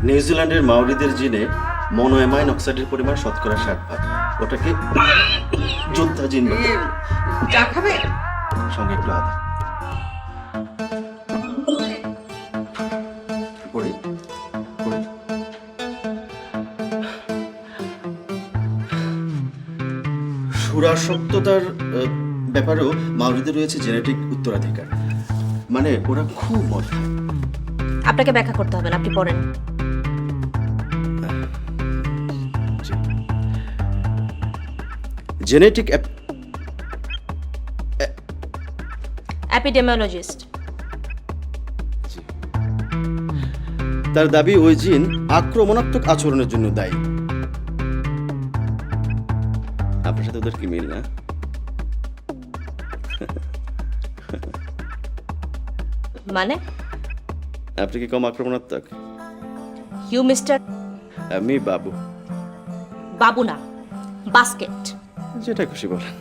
নিউজিল্যান্ডের মাওরিদের জিনে মনোঅ্যামাইন অক্সাইডের পরিমাণ শতকরা 60%। ওটাকে যোদ্ধা জিন বলে। চা খাবে? সঙ্গে একটু আদা। পড়ি, পড়ি। সুরাসক্ততার ব্যাপারেও মাওরিদের রয়েছে জেনেটিক উত্তরাধিকার। মানে ওরা খুব মদ খায়। আপনাকে ব্যাখ্যা করতে হবে না, আপনি পড়েন। জেনেটিক অ্যাপিডেমিওলজিস্ট। তার দাবি ওই জিন আক্রমণাত্মক আচরণের জন্য দায়ী। আপনার সাথে ওদের কি মিল না? মানে আপনি কি কম আক্রমণাত্মক? ইউ মিস্টার আমি বাবু। বাবু না, বাস্কেট। যেটা খুশি বলেন।